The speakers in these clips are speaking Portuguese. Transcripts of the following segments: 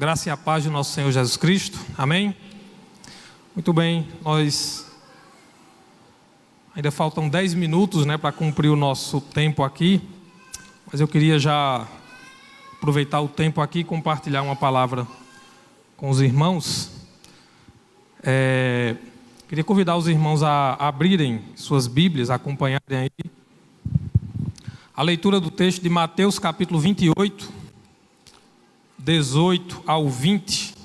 Graça e a paz do nosso Senhor Jesus Cristo. Amém? Muito bem, nós ainda faltam 10 minutos, para cumprir o nosso tempo aqui, mas eu queria já aproveitar o tempo aqui e compartilhar uma palavra com os irmãos. Queria convidar os irmãos a abrirem suas Bíblias, a acompanharem aí a leitura do texto de Mateus capítulo 28, 18 ao 20.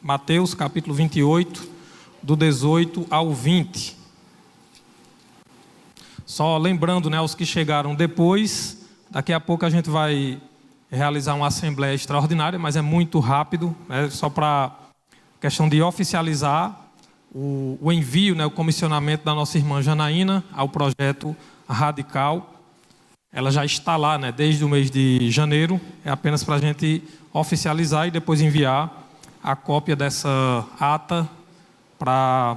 Mateus capítulo 28, do 18 ao 20. Só lembrando, os que chegaram depois, daqui a pouco a gente vai realizar uma assembleia extraordinária, mas é muito rápido, só para questão de oficializar o envio, o comissionamento da nossa irmã Janaína ao projeto Radical. Ela já está lá, desde o mês de janeiro. É apenas para a gente oficializar e depois enviar a cópia dessa ata para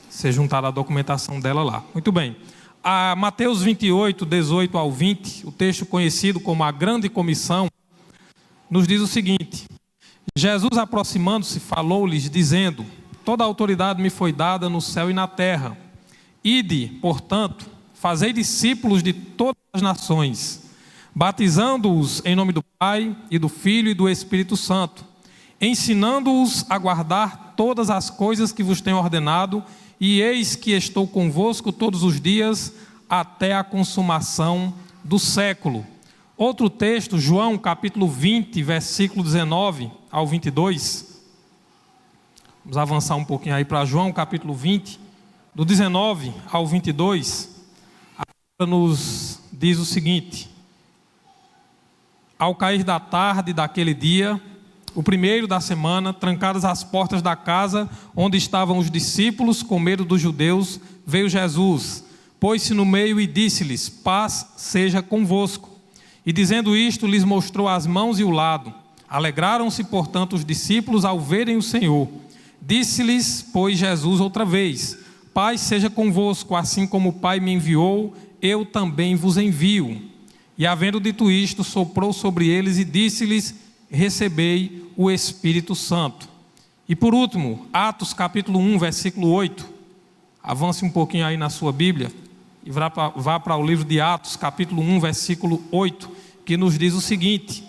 ser juntada à documentação dela lá. Muito bem. A Mateus 28, 18 ao 20, o texto conhecido como a Grande Comissão, nos diz o seguinte: Jesus, aproximando-se, falou-lhes, dizendo: toda a autoridade me foi dada no céu e na terra. Ide, portanto, fazei discípulos de todas as nações, batizando-os em nome do Pai e do Filho e do Espírito Santo, ensinando-os a guardar todas as coisas que vos tenho ordenado, e eis que estou convosco todos os dias até a consumação do século. Outro texto, João capítulo 20, versículo 19 ao 22. Vamos avançar um pouquinho aí para João capítulo 20, do 19 ao 22. Nos diz o seguinte: ao cair da tarde daquele dia, o primeiro da semana, trancadas as portas da casa onde estavam os discípulos com medo dos judeus, veio Jesus, pôs-se no meio e disse-lhes: paz seja convosco. E dizendo isto, lhes mostrou as mãos e o lado. Alegraram-se, portanto, os discípulos ao verem o Senhor. Disse-lhes, pois, Jesus outra vez: paz seja convosco, assim como o Pai me enviou, eu também vos envio. E havendo dito isto, soprou sobre eles e disse-lhes: recebei o Espírito Santo. E por último, Atos capítulo 1, versículo 8. Avance um pouquinho aí na sua Bíblia e vá para o livro de Atos capítulo 1, versículo 8, que nos diz o seguinte: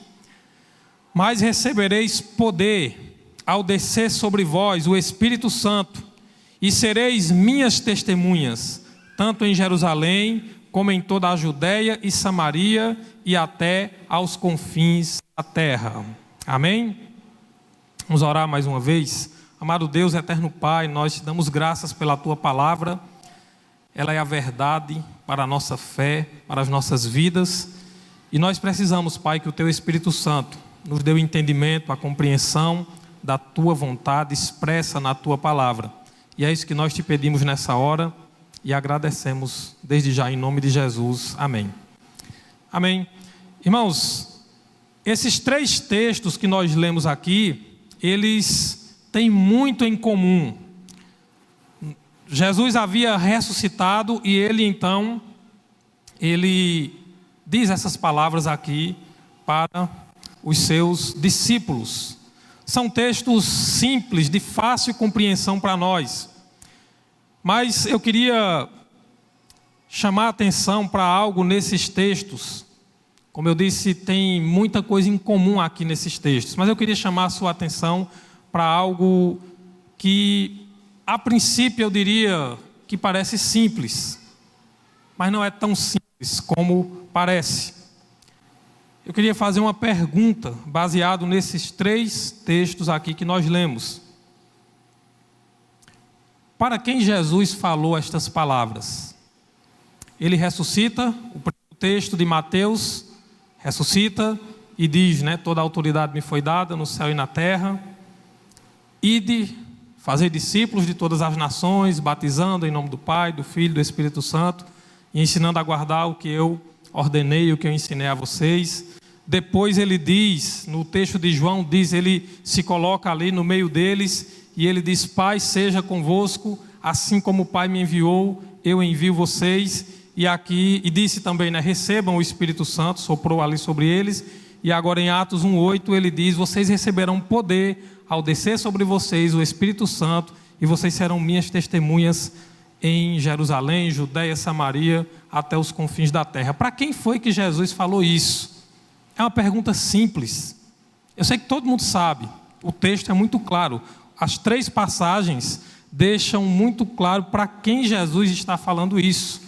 mas recebereis poder ao descer sobre vós o Espírito Santo, e sereis minhas testemunhas, tanto em Jerusalém, como em toda a Judeia e Samaria, e até aos confins da terra. Amém? Vamos orar mais uma vez. Amado Deus, eterno Pai, nós te damos graças pela Tua palavra. Ela é a verdade para a nossa fé, para as nossas vidas. E nós precisamos, Pai, que o Teu Espírito Santo nos dê o entendimento, a compreensão da Tua vontade expressa na Tua palavra. E é isso que nós te pedimos nessa hora. E agradecemos desde já em nome de Jesus. Amém. Amém. Irmãos, esses 3 textos que nós lemos aqui, eles têm muito em comum. Jesus havia ressuscitado e ele diz essas palavras aqui para os seus discípulos. São textos simples, de fácil compreensão para nós. Mas eu queria chamar a atenção para algo nesses textos. Como eu disse, tem muita coisa em comum aqui nesses textos. Mas eu queria chamar a sua atenção para algo que, a princípio, eu diria que parece simples. Mas não é tão simples como parece. Eu queria fazer uma pergunta baseado nesses 3 textos aqui que nós lemos. Para quem Jesus falou estas palavras? Ele ressuscita, o primeiro texto de Mateus, ressuscita e diz, toda a autoridade me foi dada no céu e na terra. Ide, fazer discípulos de todas as nações, batizando em nome do Pai, do Filho e do Espírito Santo, e ensinando a guardar o que eu ordenei, o que eu ensinei a vocês. Depois ele diz, no texto de João, ele se coloca ali no meio deles, e ele diz: Pai seja convosco, assim como o Pai me enviou, eu envio vocês. E disse também, recebam o Espírito Santo, soprou ali sobre eles. E agora em Atos 1:8 ele diz: vocês receberão poder ao descer sobre vocês o Espírito Santo, e vocês serão minhas testemunhas em Jerusalém, Judeia, Samaria, até os confins da terra. Para quem foi que Jesus falou isso? É uma pergunta simples. Eu sei que todo mundo sabe, o texto é muito claro. As 3 passagens deixam muito claro para quem Jesus está falando isso.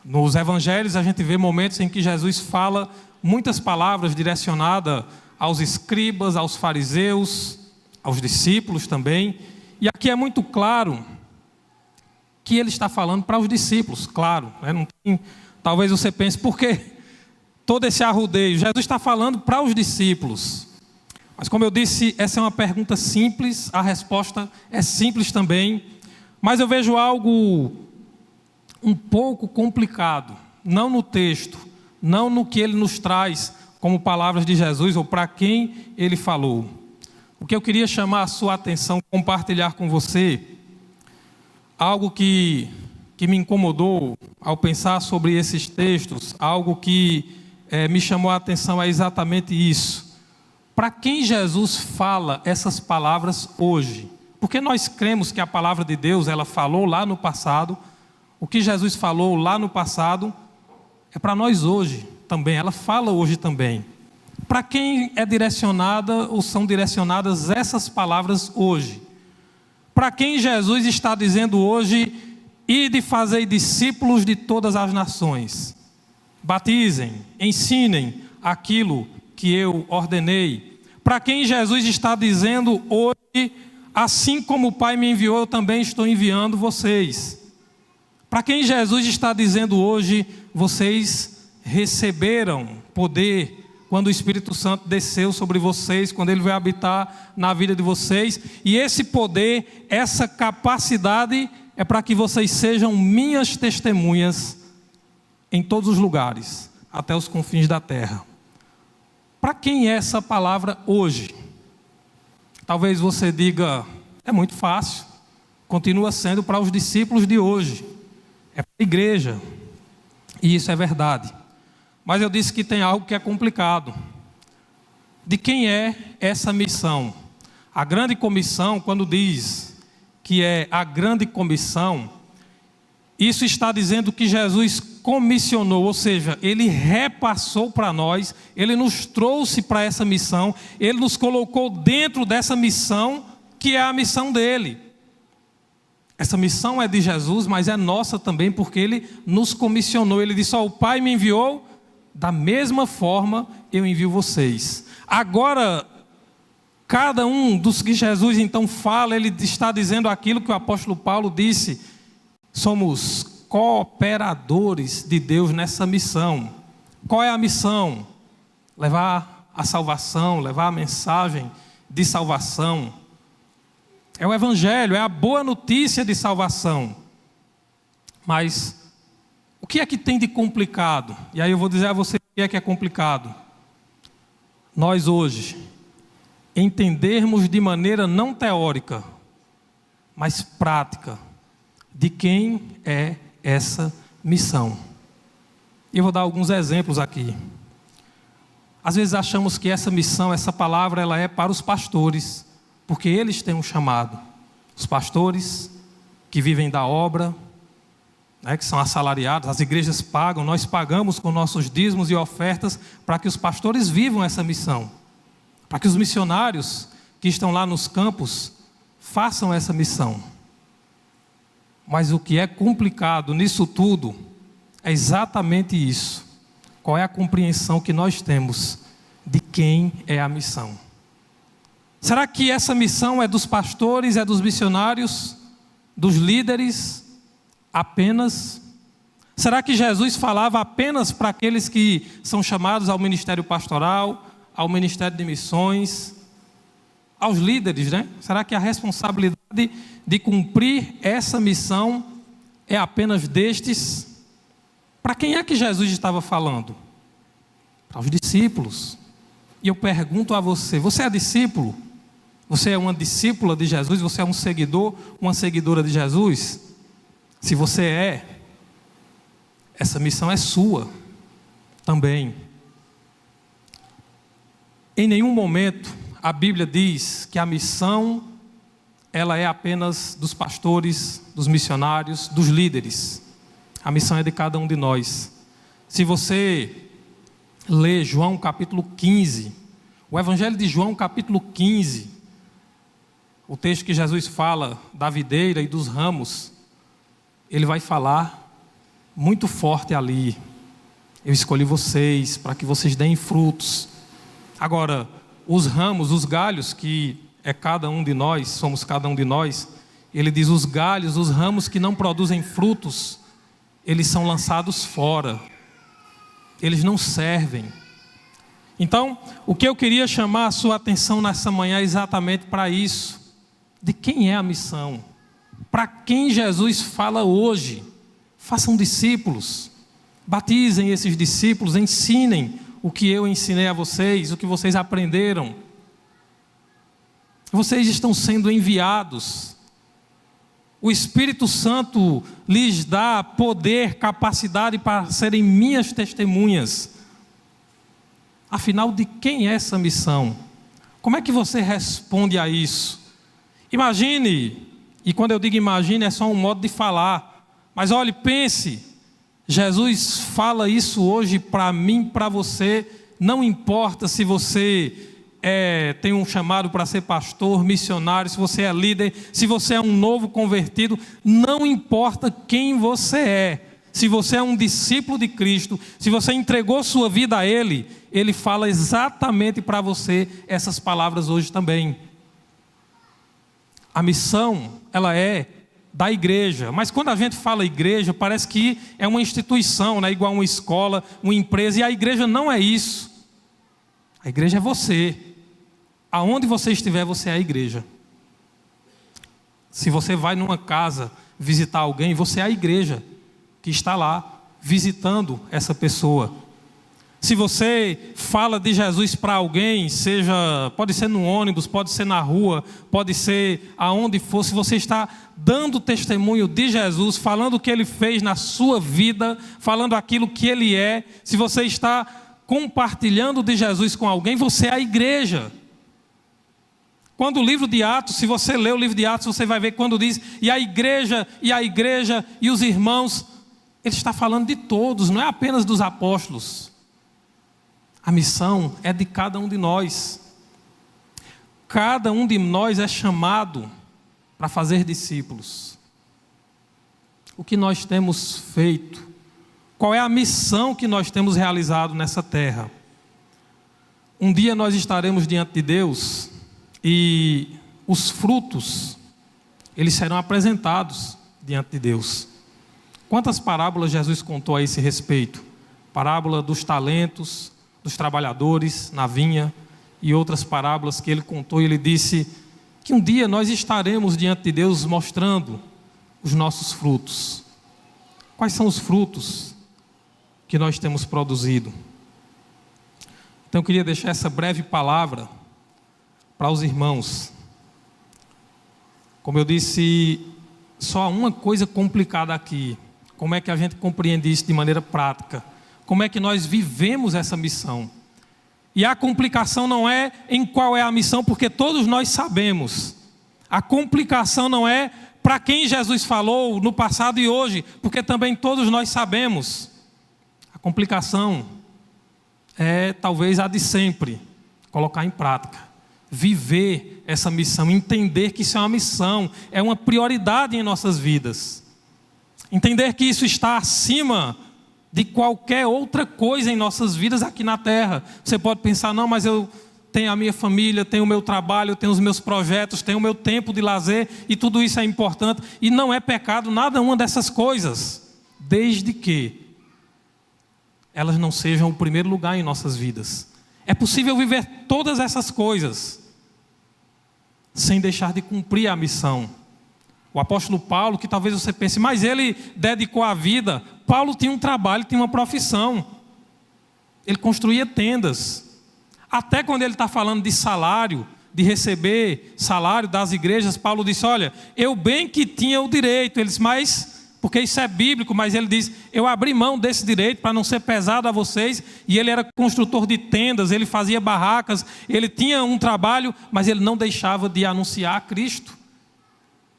Nos evangelhos a gente vê momentos em que Jesus fala muitas palavras direcionadas aos escribas, aos fariseus, aos discípulos também. E aqui é muito claro que ele está falando para os discípulos, claro. Não tem, talvez você pense, por que todo esse arrudeio? Jesus está falando para os discípulos. Mas como eu disse, essa é uma pergunta simples, a resposta é simples também. Mas eu vejo algo um pouco complicado, não no texto, não no que ele nos traz como palavras de Jesus ou para quem ele falou. O que eu queria chamar a sua atenção, compartilhar com você, algo que me incomodou ao pensar sobre esses textos, algo que me chamou a atenção é exatamente isso. Para quem Jesus fala essas palavras hoje? Porque nós cremos que a palavra de Deus, ela falou lá no passado. O que Jesus falou lá no passado é para nós hoje também, ela fala hoje também. Para quem é direcionada ou são direcionadas essas palavras hoje? Para quem Jesus está dizendo hoje: ide fazer discípulos de todas as nações, batizem, ensinem aquilo que eu ordenei. Para quem Jesus está dizendo hoje: assim como o Pai me enviou, eu também estou enviando vocês. Para quem Jesus está dizendo hoje: vocês receberam poder quando o Espírito Santo desceu sobre vocês, quando ele veio habitar na vida de vocês, e esse poder, essa capacidade é para que vocês sejam minhas testemunhas em todos os lugares, até os confins da terra. Para quem é essa palavra hoje? Talvez você diga: é muito fácil, continua sendo para os discípulos de hoje, é para a igreja, e isso é verdade. Mas eu disse que tem algo que é complicado. De quem é essa missão? A grande comissão, quando diz que é a grande comissão, isso está dizendo que Jesus comissionou, ou seja, ele repassou para nós, ele nos trouxe para essa missão, ele nos colocou dentro dessa missão, que é a missão dele. Essa missão é de Jesus, mas é nossa também, porque ele nos comissionou. Ele disse: o Pai me enviou, da mesma forma eu envio vocês. Agora, cada um dos que Jesus então fala, ele está dizendo aquilo que o apóstolo Paulo disse: somos cooperadores de Deus nessa missão. Qual é a missão? Levar a salvação, levar a mensagem de salvação. É o evangelho, é a boa notícia de salvação. Mas o que é que tem de complicado? E aí eu vou dizer a você o que é complicado. Nós hoje entendermos de maneira não teórica, mas prática, de quem é essa missão. E eu vou dar alguns exemplos aqui. Às vezes achamos que essa missão, essa palavra, ela é para os pastores, porque eles têm um chamado. Os pastores que vivem da obra, que são assalariados, as igrejas pagam, nós pagamos com nossos dízimos e ofertas para que os pastores vivam essa missão, para que os missionários que estão lá nos campos façam essa missão. Mas o que é complicado nisso tudo é exatamente isso. Qual é a compreensão que nós temos de quem é a missão? Será que essa missão é dos pastores, é dos missionários, dos líderes apenas? Será que Jesus falava apenas para aqueles que são chamados ao ministério pastoral, ao ministério de missões, aos líderes, né? Será que a responsabilidade de cumprir essa missão é apenas destes? Para quem é que Jesus estava falando? Para os discípulos. E eu pergunto a você: você é discípulo? Você é uma discípula de Jesus? Você é um seguidor, uma seguidora de Jesus? Se você é, essa missão é sua também. Em nenhum momento a Bíblia diz que a missão ela é apenas dos pastores, dos missionários, dos líderes. A missão é de cada um de nós. Se você ler João capítulo 15, o Evangelho de João capítulo 15, o texto que Jesus fala da videira e dos ramos, ele vai falar muito forte ali: eu escolhi vocês para que vocês deem frutos. Agora, os ramos, os galhos, que é cada um de nós, somos cada um de nós, ele diz: os galhos, os ramos que não produzem frutos, eles são lançados fora, eles não servem. Então, o que eu queria chamar a sua atenção nessa manhã é exatamente para isso. De quem é a missão? Para quem Jesus fala hoje? Façam discípulos, batizem esses discípulos, ensinem o que eu ensinei a vocês, o que vocês aprenderam. Vocês estão sendo enviados. O Espírito Santo lhes dá poder, capacidade para serem minhas testemunhas. Afinal, de quem é essa missão? Como é que você responde a isso? Imagine, e quando eu digo imagine é só um modo de falar, mas olhe, pense, Jesus fala isso hoje para mim, para você. Não importa se você tem um chamado para ser pastor, missionário, se você é líder, se você é um novo convertido, não importa quem você é. Se você é um discípulo de Cristo, se você entregou sua vida a Ele, Ele fala exatamente para você essas palavras hoje também. A missão, ela é da igreja, mas quando a gente fala igreja, parece que é uma instituição, né? Igual uma escola, uma empresa, e a igreja não é isso. A igreja é você. Aonde você estiver, você é a igreja. Se você vai numa casa visitar alguém, você é a igreja que está lá visitando essa pessoa. Se você fala de Jesus para alguém, pode ser no ônibus, pode ser na rua, pode ser aonde for, se você está dando testemunho de Jesus, falando o que Ele fez na sua vida, falando aquilo que Ele é, se você está compartilhando de Jesus com alguém, você é a igreja. Quando o livro de Atos, se você ler o livro de Atos, você vai ver quando diz, e a igreja, e os irmãos, ele está falando de todos, não é apenas dos apóstolos. A missão é de cada um de nós. Cada um de nós é chamado para fazer discípulos. O que nós temos feito? Qual é a missão que nós temos realizado nessa terra? Um dia nós estaremos diante de Deus e os frutos, eles serão apresentados diante de Deus. Quantas parábolas Jesus contou a esse respeito? Parábola dos talentos, dos trabalhadores na vinha, e outras parábolas que ele contou. E ele disse que um dia nós estaremos diante de Deus mostrando os nossos frutos. Quais são os frutos que nós temos produzido? Então eu queria deixar essa breve palavra para os irmãos. Como eu disse, só há uma coisa complicada aqui: como é que a gente compreende isso de maneira prática? Como é que nós vivemos essa missão? E a complicação não é em qual é a missão, porque todos nós sabemos. A complicação não é para quem Jesus falou no passado e hoje, porque também todos nós sabemos. A complicação é talvez a de sempre: colocar em prática, viver essa missão, entender que isso é uma missão, é uma prioridade em nossas vidas. Entender que isso está acima de qualquer outra coisa em nossas vidas aqui na terra. Você pode pensar, não, mas eu tenho a minha família, tenho o meu trabalho, tenho os meus projetos, tenho o meu tempo de lazer, e tudo isso é importante, e não é pecado nada uma dessas coisas, desde que elas não sejam o primeiro lugar em nossas vidas. É possível viver todas essas coisas sem deixar de cumprir a missão. O apóstolo Paulo, que talvez você pense, mas ele dedicou a vida. Paulo tinha um trabalho, tinha uma profissão. Ele construía tendas. Até quando ele está falando de salário, de receber salário das igrejas, Paulo disse, olha, eu bem que tinha o direito. Ele disse, mas porque isso é bíblico, mas ele diz: eu abri mão desse direito para não ser pesado a vocês. E ele era construtor de tendas, ele fazia barracas, ele tinha um trabalho, mas ele não deixava de anunciar a Cristo.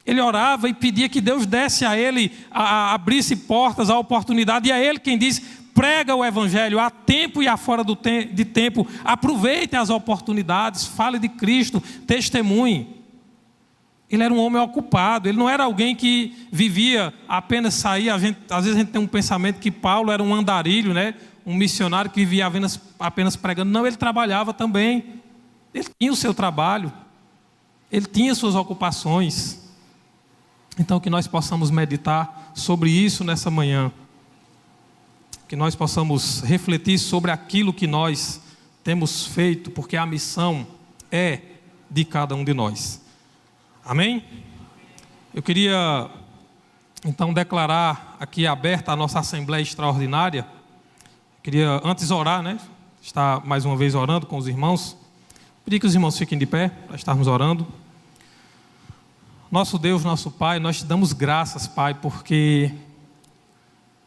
Ele orava e pedia que Deus desse a ele, abrisse portas, a oportunidade, e é ele quem diz: prega o evangelho, há tempo e há fora de tempo, aproveite as oportunidades, fale de Cristo, testemunhe. Ele era um homem ocupado, ele não era alguém que vivia apenas sair. Às vezes a gente tem um pensamento que Paulo era um andarilho, né? Um missionário que vivia apenas pregando. Não, ele trabalhava também, ele tinha o seu trabalho, ele tinha suas ocupações. Então que nós possamos meditar sobre isso nessa manhã, que nós possamos refletir sobre aquilo que nós temos feito, porque a missão é de cada um de nós. Amém? Eu queria então declarar aqui aberta a nossa Assembleia Extraordinária. Eu queria antes orar, né? Estar mais uma vez orando com os irmãos. Pedir que os irmãos fiquem de pé para estarmos orando. Nosso Deus, nosso Pai, nós te damos graças, Pai, porque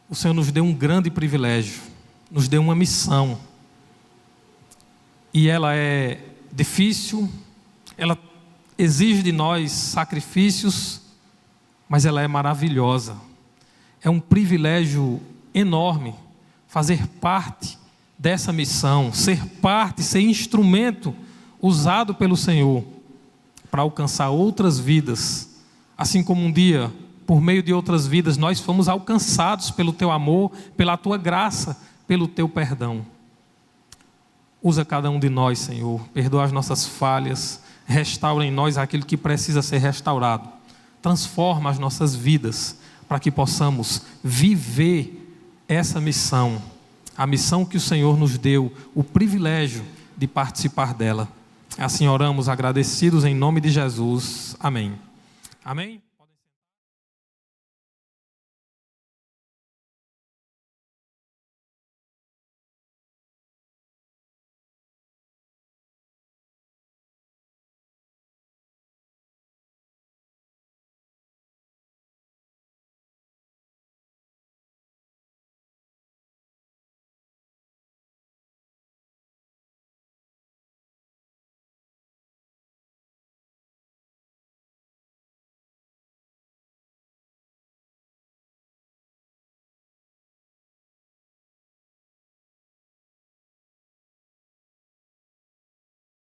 o Senhor nos deu um grande privilégio, nos deu uma missão. E ela é difícil, ela exige de nós sacrifícios, mas ela é maravilhosa. É um privilégio enorme fazer parte dessa missão, ser parte, ser instrumento usado pelo Senhor para alcançar outras vidas, assim como um dia, por meio de outras vidas, nós fomos alcançados pelo Teu amor, pela Tua graça, pelo Teu perdão. Usa cada um de nós, Senhor, perdoa as nossas falhas, restaura em nós aquilo que precisa ser restaurado, transforma as nossas vidas, para que possamos viver essa missão, a missão que o Senhor nos deu, o privilégio de participar dela. Assim oramos agradecidos em nome de Jesus. Amém. Amém.